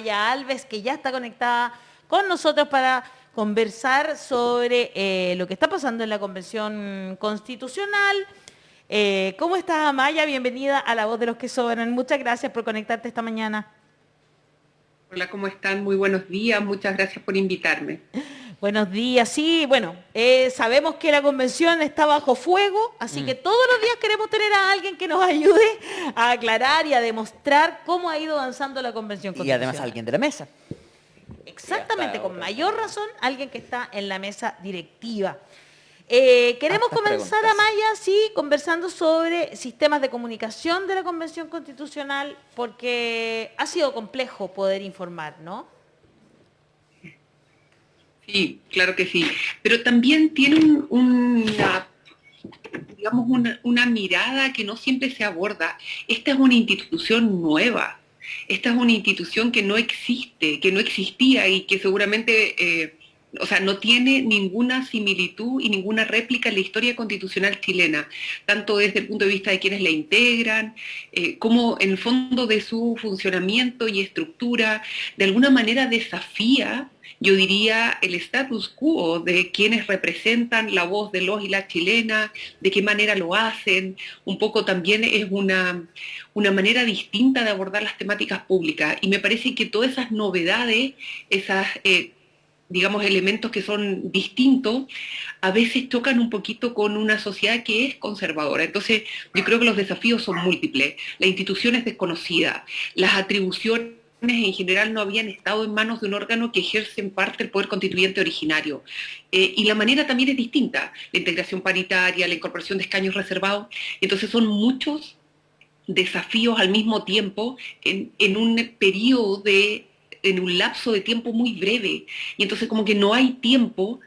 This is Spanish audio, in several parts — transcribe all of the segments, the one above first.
Amaya Alves, que ya está conectada con nosotros para conversar sobre lo que está pasando en la Convención Constitucional. ¿Cómo estás, Amaya? Bienvenida a La Voz de los que Sobran. Muchas gracias por conectarte esta mañana. Hola, ¿cómo están? Muy buenos días. Muchas gracias por invitarme. Buenos días. Sí, bueno, sabemos que la convención está bajo fuego, así que todos los días queremos tener a alguien que nos ayude a aclarar y a demostrar cómo ha ido avanzando la convención Y además constitucional. alguien de la mesa. Que ya Exactamente, está con otra vez mayor también. razón, alguien que está en la mesa directiva. Queremos Hartas comenzar, preguntas. Amaya, sí, conversando sobre sistemas de comunicación de la Convención Constitucional, porque ha sido complejo poder informar, ¿no? Sí, claro que sí. Pero también tiene digamos, una mirada que no siempre se aborda. Esta es una institución nueva. Esta es una institución que no existe, que no existía y que seguramente, o sea, no tiene ninguna similitud y ninguna réplica en la historia constitucional chilena, tanto desde el punto de vista de quienes la integran, como en el fondo de su funcionamiento y estructura, de alguna manera desafía, yo diría, el status quo de quienes representan la voz de los y las chilenas, de qué manera lo hacen, un poco también es una manera distinta de abordar las temáticas públicas. Y me parece que todas esas novedades, esas, digamos, elementos que son distintos, a veces chocan un poquito con una sociedad que es conservadora. Entonces, yo creo que los desafíos son múltiples. La institución es desconocida, las atribuciones en general no habían estado en manos de un órgano que ejerce en parte el poder constituyente originario. Y la manera también es distinta, la integración paritaria, la incorporación de escaños reservados. Entonces son muchos desafíos al mismo tiempo en un periodo en un lapso de tiempo muy breve. Y entonces como que no hay tiempo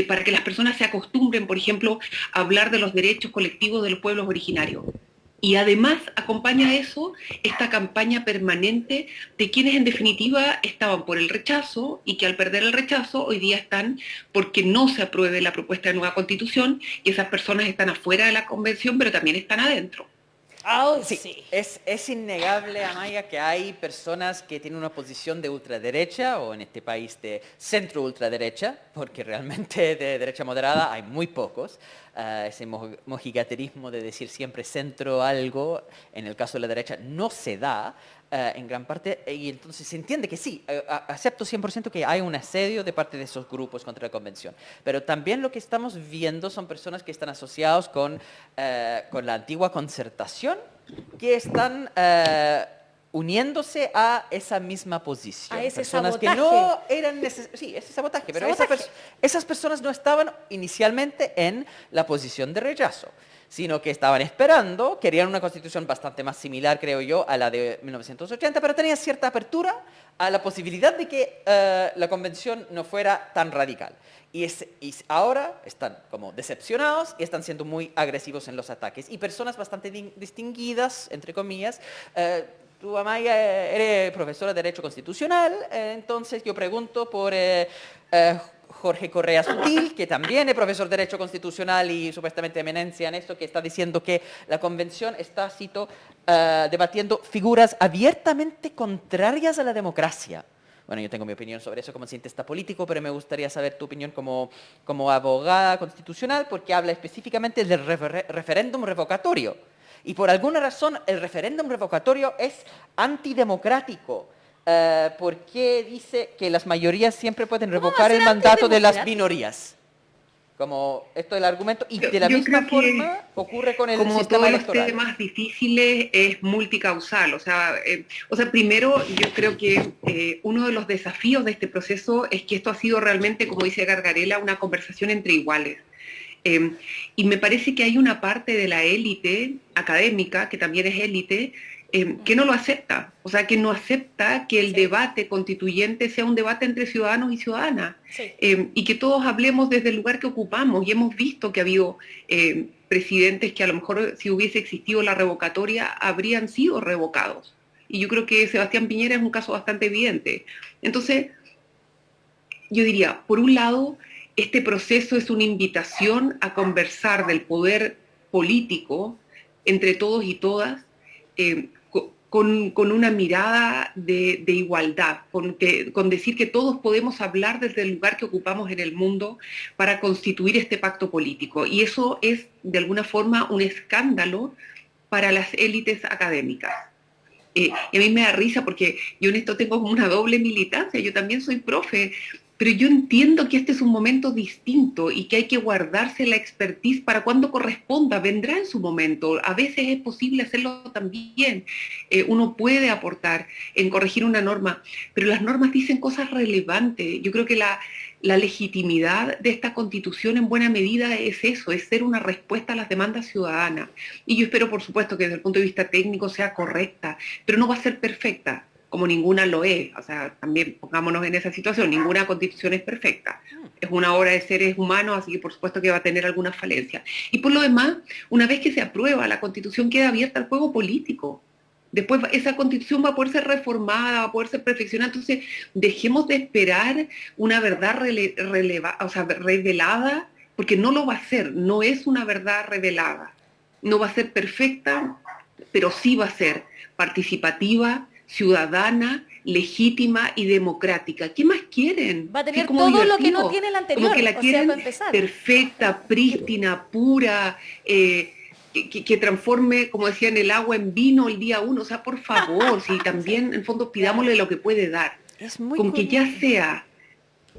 para que las personas se acostumbren, por ejemplo, a hablar de los derechos colectivos de los pueblos originarios. Y además acompaña a eso esta campaña permanente de quienes en definitiva estaban por el rechazo y que al perder el rechazo hoy día están porque no se apruebe la propuesta de nueva constitución y esas personas están afuera de la convención pero también están adentro. Ah, Sí, sí. es innegable, Amaya, que hay personas que tienen una posición de ultraderecha, o en este país de centro ultraderecha, porque realmente de derecha moderada hay muy pocos. Ese mojigaterismo de decir siempre centro algo, en el caso de la derecha, no se da. En gran parte, y entonces se entiende que sí, acepto 100% que hay un asedio de parte de esos grupos contra la convención, pero también lo que estamos viendo son personas que están asociados con la antigua concertación, que están uniéndose a esa misma A posición. ese Personas que sabotaje. no eran necesarias, sí, ese sabotaje, pero Sabotaje. esas personas no estaban inicialmente en la posición de rechazo, sino que estaban esperando, querían una constitución bastante más similar, creo yo, a la de 1980, pero tenía cierta apertura a la posibilidad de que la convención no fuera tan radical. Y ahora están como decepcionados y están siendo muy agresivos en los ataques. Y personas bastante distinguidas, entre comillas, tú, Amaya, eres profesora de Derecho Constitucional, entonces yo pregunto por Jorge Correa Sutil, que también es profesor de Derecho Constitucional y supuestamente eminencia en esto, que está diciendo que la Convención está, cito, debatiendo figuras abiertamente contrarias a la democracia. Bueno, yo tengo mi opinión sobre eso como cientista político, pero me gustaría saber tu opinión como abogada constitucional, porque habla específicamente del referéndum revocatorio. Y por alguna razón el referéndum revocatorio es antidemocrático, porque dice que las mayorías siempre pueden ¿Cómo va a revocar ser el mandato de las antidemocrático? minorías. Como esto es el argumento, y de la Yo misma creo que forma ocurre con el como sistema todos los electoral. temas difíciles es multicausal, o sea primero yo creo que uno de los desafíos de este proceso es que esto ha sido realmente, como dice Gargarela, una conversación entre iguales. Eh, y me parece que hay una parte de la élite académica, que también es élite, que no lo acepta, o sea, que no acepta que el Sí, debate constituyente sea un debate entre ciudadanos y ciudadanas, sí. y que todos hablemos desde el lugar que ocupamos, y hemos visto que ha habido presidentes que a lo mejor si hubiese existido la revocatoria habrían sido revocados. Y yo creo que Sebastián Piñera es un caso bastante evidente. Entonces, yo diría, por un lado, este proceso es una invitación a conversar del poder político entre todos y todas, con una mirada de igualdad, con decir que todos podemos hablar desde el lugar que ocupamos en el mundo para constituir este pacto político. Y eso es, de alguna forma, un escándalo para las élites académicas. Y a mí me da risa porque yo en esto tengo como una doble militancia, yo también soy profe, pero yo entiendo que este es un momento distinto y que hay que guardarse la expertise para cuando corresponda, vendrá en su momento. A veces es posible hacerlo también. Uno puede aportar en corregir una norma, pero las normas dicen cosas relevantes. Yo creo que la legitimidad de esta constitución en buena medida es eso, es ser una respuesta a las demandas ciudadanas. Y yo espero, por supuesto, que desde el punto de vista técnico sea correcta, pero no va a ser perfecta, como ninguna lo es. O sea, también pongámonos en esa situación, ninguna constitución es perfecta. Es una obra de seres humanos, así que por supuesto que va a tener algunas falencias. Y por lo demás, una vez que se aprueba, la constitución queda abierta al juego político. Después esa constitución va a poder ser reformada, va a poder ser perfeccionada. Entonces, dejemos de esperar una verdad revelada, porque no lo va a ser, no es una verdad revelada. No va a ser perfecta, pero sí va a ser participativa, ciudadana, legítima y democrática. ¿Qué más quieren? Va a tener como todo lo que divertido, no tiene el anterior, como que la o sea, quieren para empezar. perfecta, prístina, pura, que transforme, como decían, el agua en vino el día uno. O sea, por favor, si también, en el fondo, pidámosle lo que puede dar. Es muy Con que curioso. ya sea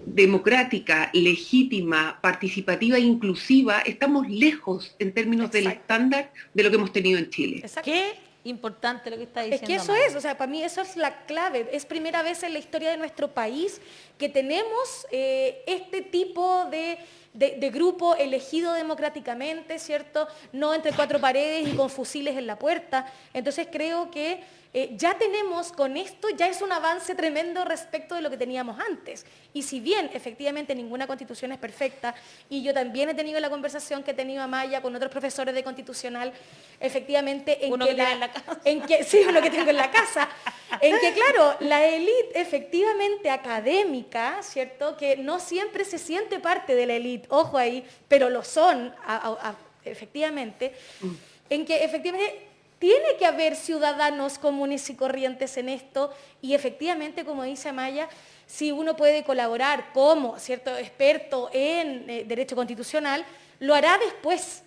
democrática, legítima, participativa e inclusiva, estamos lejos en términos del Exacto. estándar de lo que hemos tenido en Chile. Exacto. Qué importante lo que está Es diciendo. que eso Amaya. es, o sea, para mí eso es la clave. Es primera vez en la historia de nuestro país que tenemos este tipo de grupo elegido democráticamente, ¿cierto? No entre cuatro paredes y con fusiles en la puerta. Entonces creo que ya tenemos con esto, ya es un avance tremendo respecto de lo que teníamos antes. Y si bien efectivamente ninguna constitución es perfecta, y yo también he tenido la conversación que he tenido Amaya con otros profesores de constitucional, efectivamente en Uno que que tiene en la casa. en que sí, uno que tengo en la casa, en que claro, la élite efectivamente académica, ¿cierto? Que no siempre se siente parte de la élite, ojo ahí, pero lo son, efectivamente, en que efectivamente tiene que haber ciudadanos comunes y corrientes en esto, y efectivamente, como dice Amaya, si uno puede colaborar como cierto experto en derecho constitucional, lo hará después.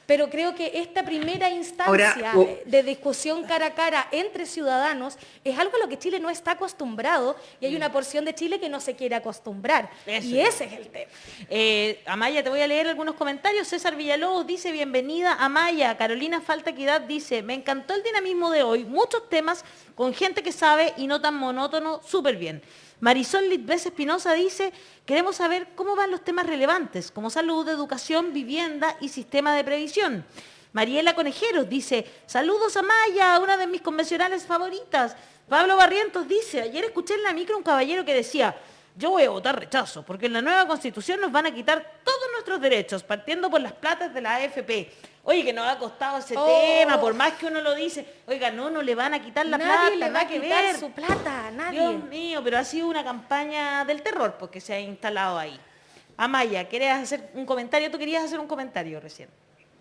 Pero creo que esta primera instancia de discusión cara a cara entre ciudadanos es algo a lo que Chile no está acostumbrado, y hay una porción de Chile que no se quiere acostumbrar. Eso Y es. ese es el tema. Amaya, te voy a leer algunos comentarios. César Villalobos dice, bienvenida Amaya. Carolina Falta Equidad dice, me encantó el dinamismo de hoy. Muchos temas con gente que sabe y no tan monótono, súper bien. Marisol Litbés Espinosa dice, queremos saber cómo van los temas relevantes, como salud, educación, vivienda y sistema de previsión. Mariela Conejeros dice, saludos a Maya, una de mis convencionales favoritas. Pablo Barrientos dice, ayer escuché en la micro un caballero que decía, yo voy a votar rechazo, porque en la nueva Constitución nos van a quitar todos nuestros derechos, partiendo por las platas de la AFP. Oye, que nos ha costado ese tema, por más que uno lo dice, oiga, no le van a quitar la plata, Nadie le va nada a que quitar ver. su plata, nadie. Dios mío, pero ha sido una campaña del terror porque se ha instalado ahí. Amaya, ¿querías hacer un comentario? Tú querías hacer un comentario recién.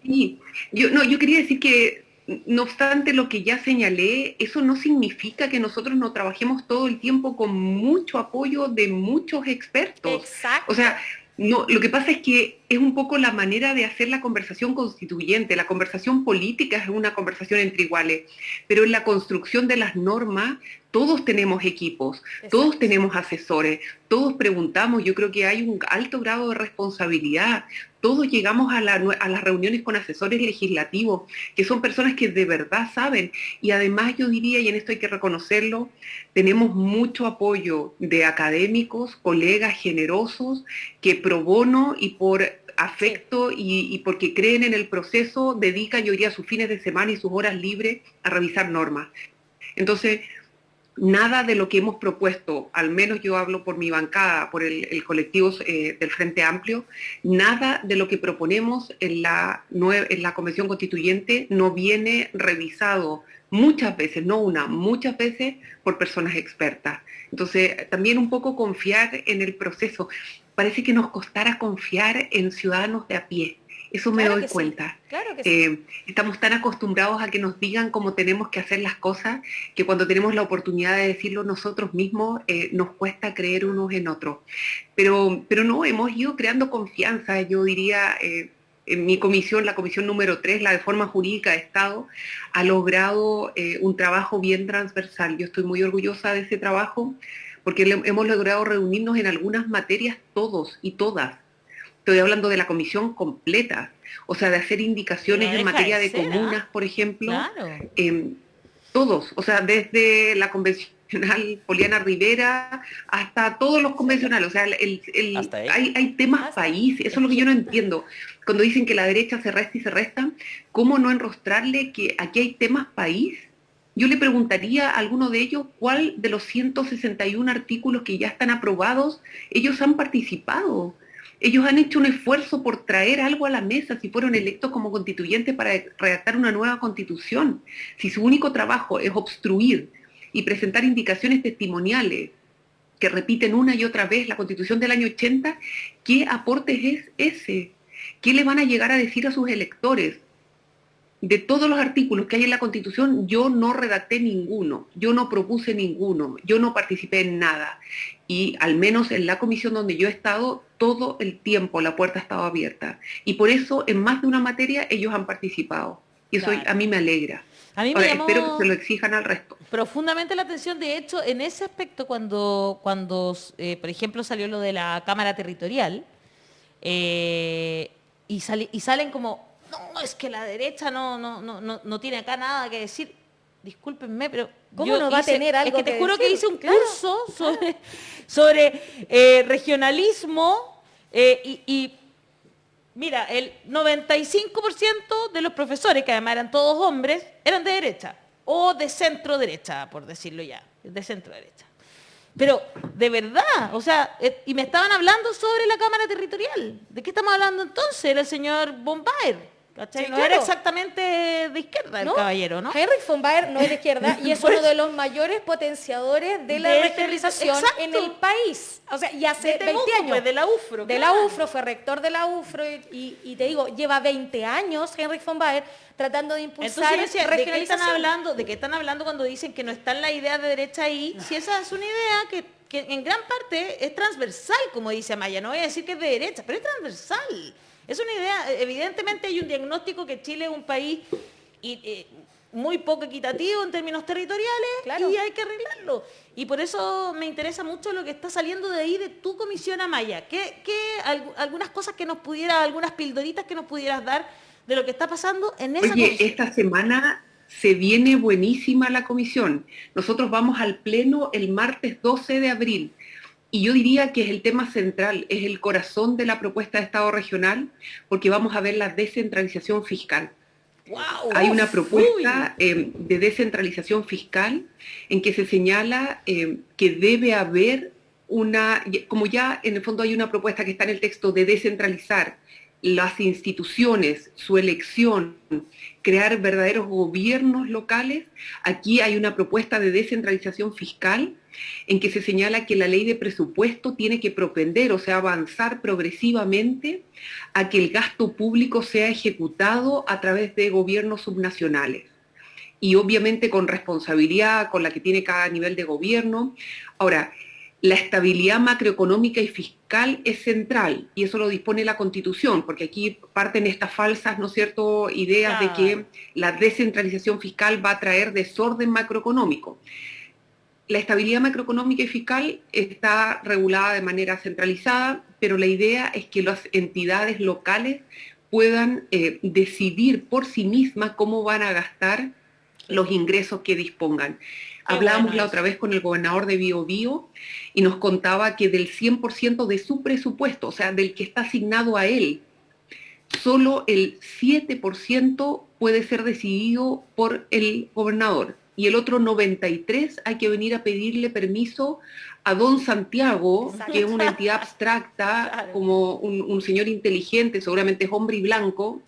Sí, yo quería decir que, no obstante lo que ya señalé, eso no significa que nosotros no trabajemos todo el tiempo con mucho apoyo de muchos expertos. Exacto. O sea, no, lo que pasa es que es un poco la manera de hacer la conversación constituyente. La conversación política es una conversación entre iguales, pero en la construcción de las normas todos tenemos equipos, todos Exacto. tenemos asesores, todos preguntamos. Yo creo que hay un alto grado de responsabilidad. Todos llegamos a las reuniones con asesores legislativos, que son personas que de verdad saben. Y además yo diría, y en esto hay que reconocerlo, tenemos mucho apoyo de académicos, colegas generosos, que pro bono y por afecto y porque creen en el proceso, dedican, yo diría, sus fines de semana y sus horas libres a revisar normas. Entonces, nada de lo que hemos propuesto, al menos yo hablo por mi bancada, por el colectivo del Frente Amplio, nada de lo que proponemos en la Convención Constituyente no viene revisado muchas veces, no una, muchas veces por personas expertas. Entonces, también un poco confiar en el proceso. Parece que nos costara confiar en ciudadanos de a pie. Eso me Claro doy que sí, cuenta. claro que sí. Estamos tan acostumbrados a que nos digan cómo tenemos que hacer las cosas que cuando tenemos la oportunidad de decirlo nosotros mismos nos cuesta creer unos en otros. Pero no, hemos ido creando confianza, yo diría, en mi comisión, la comisión número 3, la de forma jurídica de Estado, ha logrado un trabajo bien transversal. Yo estoy muy orgullosa de ese trabajo porque hemos logrado reunirnos en algunas materias todos y todas. Estoy hablando de la comisión completa, o sea, de hacer Y no indicaciones en deja de materia de ser, ¿ah? comunas, por ejemplo, Claro. todos, o sea, desde la convencional Poliana Rivera hasta todos los convencionales, o sea, Hasta ella. hay temas Hasta- país, eso es lo que yo no entiendo. Cuando dicen que la derecha se resta y se resta, ¿cómo no enrostrarle que aquí hay temas país? Yo le preguntaría a alguno de ellos cuál de los 161 artículos que ya están aprobados ellos han participado. Ellos han hecho un esfuerzo por traer algo a la mesa si fueron electos como constituyentes para redactar una nueva constitución. Si su único trabajo es obstruir y presentar indicaciones testimoniales que repiten una y otra vez la constitución del año 80, ¿qué aporte es ese? ¿Qué le van a llegar a decir a sus electores? De todos los artículos que hay en la Constitución, yo no redacté ninguno, yo no propuse ninguno, yo no participé en nada. Y al menos en la comisión donde yo he estado, todo el tiempo la puerta ha estado abierta. Y por eso en más de una materia ellos han participado. Y eso Claro. a mí me alegra. A mí me Ahora, llamó espero que se lo exijan al resto. profundamente la atención, de hecho, en ese aspecto, cuando por ejemplo, salió lo de la Cámara Territorial, y salen como, no, es que la derecha no tiene acá nada que decir. Discúlpenme, pero ¿Cómo yo no va a tener algo es que te que juro que decir? hice un Claro, curso sobre regionalismo y mira, el 95% de los profesores, que además eran todos hombres, eran de derecha o de centro derecha, por decirlo ya, de centro derecha. Pero, de verdad, o sea, y me estaban hablando sobre la Cámara Territorial. ¿De qué estamos hablando entonces? Era el señor Bombaer, ¿cachai? Sí, No claro. era exactamente de izquierda el ¿no? caballero, ¿no? Heinrich von Baer no es de izquierda y es Por uno eso. de los mayores potenciadores de la De regionalización exacto. en el país. O sea, y hace De 20 Temuco, años. pues, de la UFRO. De claro. la UFRO, fue rector de la UFRO y te digo, lleva 20 años Heinrich von Baer tratando de impulsar Entonces yo decía, ¿de qué están regionalización. hablando? ¿De qué están hablando cuando dicen que no está en la idea de derecha ahí? Si esa es una idea que en gran parte es transversal, como dice Amaya. No voy a decir que es de derecha, pero es transversal. Es una idea, evidentemente hay un diagnóstico que Chile es un país muy poco equitativo en términos territoriales, Claro. y hay que arreglarlo. Y por eso me interesa mucho lo que está saliendo de ahí de tu comisión, Amaya. Algunas cosas que nos pudieras, algunas pildoritas que nos pudieras dar de lo que está pasando en esa Oye, comisión? esta semana se viene buenísima la comisión. Nosotros vamos al pleno el martes 12 de abril. Y yo diría que es el tema central, es el corazón de la propuesta de Estado regional, porque vamos a ver la descentralización fiscal. ¡Wow! Hay una propuesta de descentralización fiscal en que se señala que debe haber como ya en el fondo hay una propuesta que está en el texto de descentralizar las instituciones, su elección, crear verdaderos gobiernos locales, aquí hay una propuesta de descentralización fiscal en que se señala que la ley de presupuesto tiene que propender, o sea, avanzar progresivamente a que el gasto público sea ejecutado a través de gobiernos subnacionales. Y obviamente con responsabilidad con la que tiene cada nivel de gobierno. Ahora, la estabilidad macroeconómica y fiscal es central, y eso lo dispone la Constitución, porque aquí parten estas falsas, ¿no es cierto?, ideas de que la descentralización fiscal va a traer desorden macroeconómico. La estabilidad macroeconómica y fiscal está regulada de manera centralizada, pero la idea es que las entidades locales puedan decidir por sí mismas cómo van a gastar los ingresos que dispongan. Hablábamos la otra vez con el gobernador de Biobío y nos contaba que del 100% de su presupuesto, o sea, del que está asignado a él, solo el 7% puede ser decidido por el gobernador. Y el otro 93% hay que venir a pedirle permiso a don Santiago, Exacto. que es una entidad abstracta, Claro. como un señor inteligente, seguramente es hombre y blanco,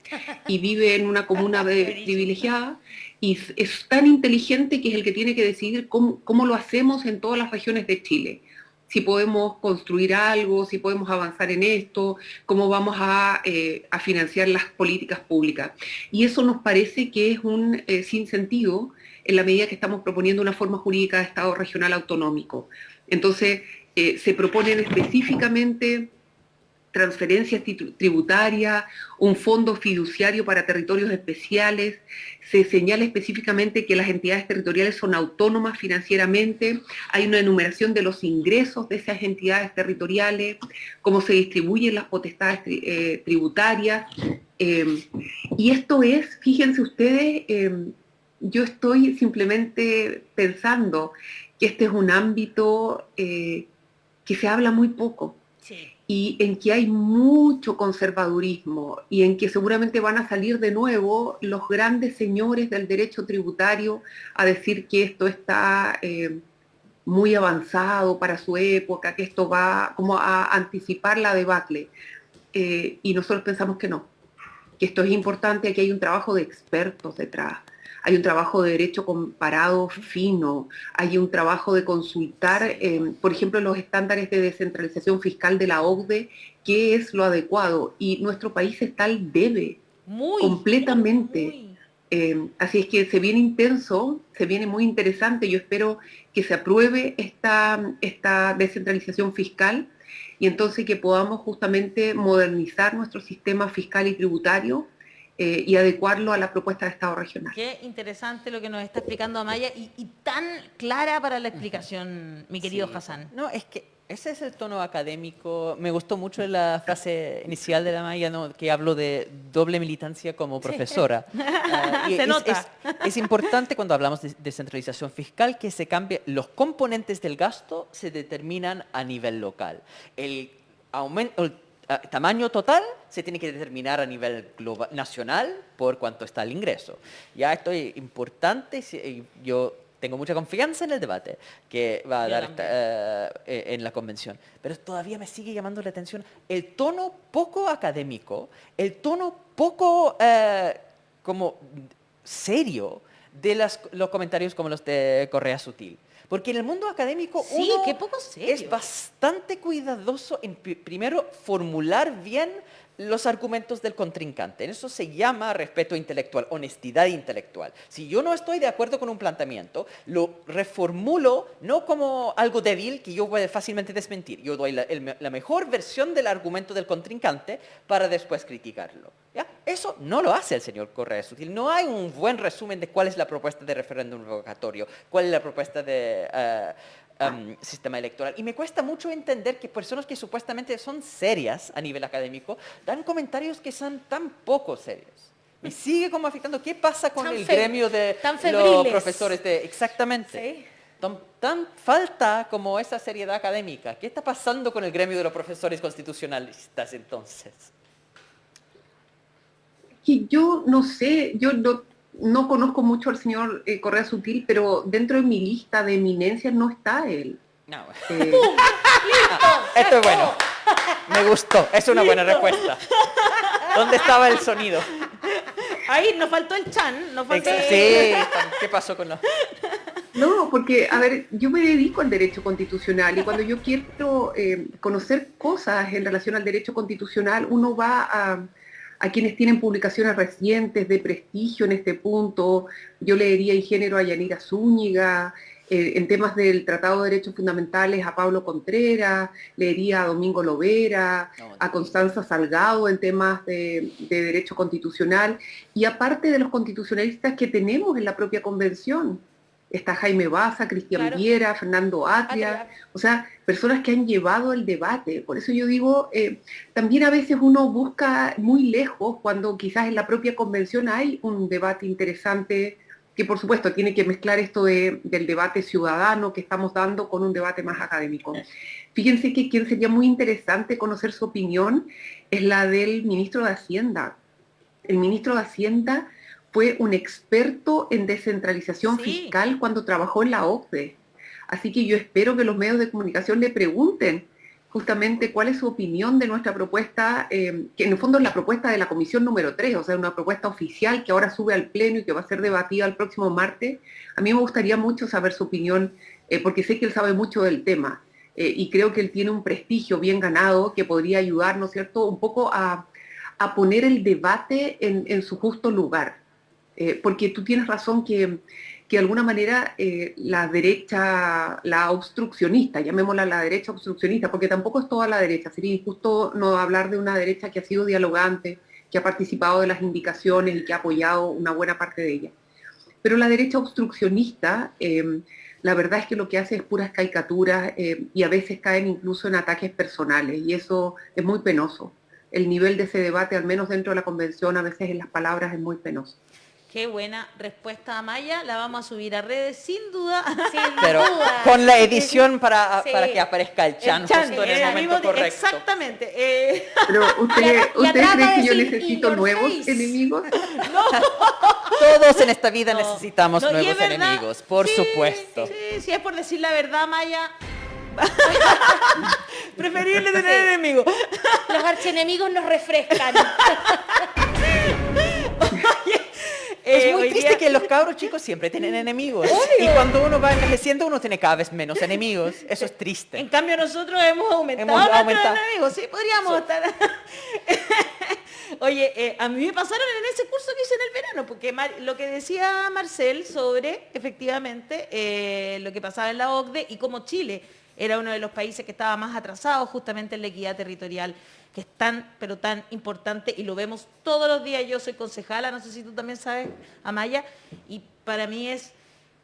y vive en una comuna privilegiada, y es tan inteligente que es el que tiene que decidir cómo lo hacemos en todas las regiones de Chile. si podemos construir algo, si podemos avanzar en esto, cómo vamos a financiar las políticas públicas. Y eso nos parece que es un sinsentido en la medida que estamos proponiendo una forma jurídica de Estado regional autonómico. Entonces, se proponen específicamente transferencias tributarias, un fondo fiduciario para territorios especiales, se señala específicamente que las entidades territoriales son autónomas financieramente, hay una enumeración de los ingresos de esas entidades territoriales, cómo se distribuyen las potestades tributarias, y esto es, fíjense ustedes, yo estoy simplemente pensando que este es un ámbito que se habla muy poco. Sí. Y en que hay mucho conservadurismo y en que seguramente van a salir de nuevo los grandes señores del derecho tributario a decir que esto está muy avanzado para su época, que esto va como a anticipar la debacle. Y nosotros pensamos que no, que esto es importante, que hay un trabajo de expertos detrás. Hay un trabajo de derecho comparado fino, hay un trabajo de consultar, por ejemplo, los estándares de descentralización fiscal de la OCDE, qué es lo adecuado, y nuestro país está al debe, completamente. Así es que se viene intenso, se viene muy interesante, yo espero que se apruebe esta descentralización fiscal, y entonces que podamos justamente modernizar nuestro sistema fiscal y tributario, y adecuarlo a la propuesta de Estado regional. Qué interesante lo que nos está explicando Amaya y tan clara para la explicación, mi querido Hassan. No, es que ese es el tono académico. Me gustó mucho la frase inicial de la Amaya, ¿no? Que habló de doble militancia como profesora. Se nota. Es importante cuando hablamos de descentralización fiscal que se cambie, los componentes del gasto se determinan a nivel local. El tamaño total se tiene que determinar a nivel global, nacional por cuánto está el ingreso. Ya esto es importante, yo tengo mucha confianza en el debate que va a dar en la convención, pero todavía me sigue llamando la atención el tono poco académico, el tono poco como serio de los comentarios como los de Correa Sutil. Porque en el mundo académico uno qué poco serio. Es bastante cuidadoso en primero formular bien los argumentos del contrincante. En eso se llama respeto intelectual, honestidad intelectual. Si yo no estoy de acuerdo con un planteamiento, lo reformulo no como algo débil que yo puedo fácilmente desmentir. Yo doy la mejor versión del argumento del contrincante para después criticarlo. ¿Ya? Eso no lo hace el señor Correa Sutil. No hay un buen resumen de cuál es la propuesta de referéndum revocatorio, cuál es la propuesta de sistema electoral. Y me cuesta mucho entender que personas que supuestamente son serias a nivel académico dan comentarios que son tan poco serios. Me sigue como afectando. ¿Qué pasa con el gremio de los profesores? Exactamente. Sí. Tan falta como esa seriedad académica. ¿Qué está pasando con el gremio de los profesores constitucionalistas entonces? Que yo no sé, yo no conozco mucho al señor Correa Sutil, pero dentro de mi lista de eminencias no está él. No. Esto es bueno. Me gustó. Es una buena respuesta. ¿Dónde estaba el sonido? Ahí nos faltó el chan. Nos faltó Sí. ¿Qué pasó con los...? No, porque, a ver, yo me dedico al derecho constitucional y cuando yo quiero conocer cosas en relación al derecho constitucional, uno va a quienes tienen publicaciones recientes de prestigio en este punto. Yo leería en género a Yanira Zúñiga, en temas del Tratado de Derechos Fundamentales a Pablo Contreras, leería a Domingo Lovera, a Constanza Salgado en temas de derecho constitucional, y aparte de los constitucionalistas que tenemos en la propia convención. Está Jaime Baza, Cristian Viera, Fernando Atria, o sea, personas que han llevado el debate. Por eso yo digo, también a veces uno busca muy lejos cuando quizás en la propia convención hay un debate interesante que por supuesto tiene que mezclar esto del debate ciudadano que estamos dando con un debate más académico. Fíjense que quien sería muy interesante conocer su opinión es la del ministro de Hacienda. El ministro de Hacienda fue un experto en descentralización fiscal cuando trabajó en la OCDE. Así que yo espero que los medios de comunicación le pregunten justamente cuál es su opinión de nuestra propuesta, que en el fondo es la propuesta de la comisión número 3, o sea, una propuesta oficial que ahora sube al pleno y que va a ser debatida el próximo martes. A mí me gustaría mucho saber su opinión, porque sé que él sabe mucho del tema. y creo que él tiene un prestigio bien ganado que podría ayudar, ¿no es cierto?, un poco a poner el debate en su justo lugar. Porque tú tienes razón que de alguna manera la derecha, la obstruccionista, llamémosla la derecha obstruccionista, porque tampoco es toda la derecha, sería injusto no hablar de una derecha que ha sido dialogante, que ha participado de las indicaciones y que ha apoyado una buena parte de ella. Pero la derecha obstruccionista, la verdad es que lo que hace es puras caricaturas y a veces caen incluso en ataques personales, y eso es muy penoso. El nivel de ese debate, al menos dentro de la convención, a veces en las palabras es muy penoso. Qué buena respuesta, Amaya. La vamos a subir a redes, sin duda. Pero con la edición para que aparezca el Chan, El Chan, justo en el el momento mismo correcto. Exactamente. Pero ¿ustedes creen que yo decir, necesito "In your nuevos face". enemigos? Todos en esta vida necesitamos No, y nuevos es verdad. enemigos, por Sí, supuesto. Sí, si es por decir la verdad, Maya. Preferible tener enemigos. Los archienemigos nos refrescan. Es muy hoy triste día- que los cabros chicos siempre tienen enemigos. Y cuando uno va envejeciendo, uno tiene cada vez menos enemigos. Eso es triste. En cambio, nosotros hemos aumentado Hemos nuestros aumentado. enemigos. Sí, podríamos estar. Oye, a mí me pasaron en ese curso que hice en el verano, porque lo que decía Marcel sobre, efectivamente, lo que pasaba en la OCDE y cómo Chile era uno de los países que estaba más atrasado justamente en la equidad territorial, que es tan, pero tan importante y lo vemos todos los días. Yo soy concejala, no sé si tú también sabes, Amaya, y para mí es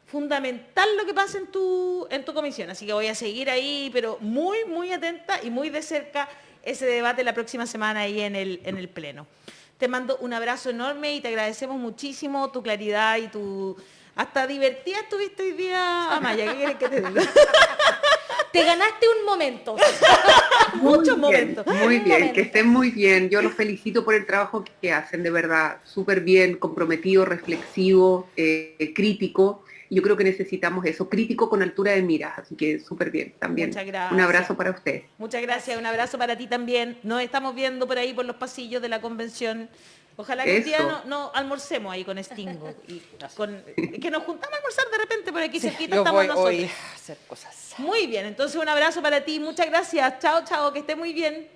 fundamental lo que pasa en tu comisión, así que voy a seguir ahí, pero muy, muy atenta y muy de cerca ese debate la próxima semana ahí en el Pleno. Te mando un abrazo enorme y te agradecemos muchísimo tu claridad y tu... Hasta divertida estuviste hoy día, Amaya, ¿qué quieres que te diga? Te ganaste un momento. Muchos momentos. Muy bien, momento. que estén muy bien. Yo los felicito por el trabajo que hacen, de verdad, súper bien, comprometido, reflexivo, crítico. Yo creo que necesitamos eso, crítico con altura de miras, así que súper bien también. Muchas gracias. Un abrazo para ustedes. Muchas gracias, un abrazo para ti también. Nos estamos viendo por ahí por los pasillos de la convención. Ojalá que un día Eso. no almorcemos ahí con Stingo. Y que nos juntamos a almorzar de repente por aquí cerquita Yo estamos voy nosotros. hoy a hacer cosas. Muy bien, entonces un abrazo para ti, muchas gracias. Chao, chao, que esté muy bien.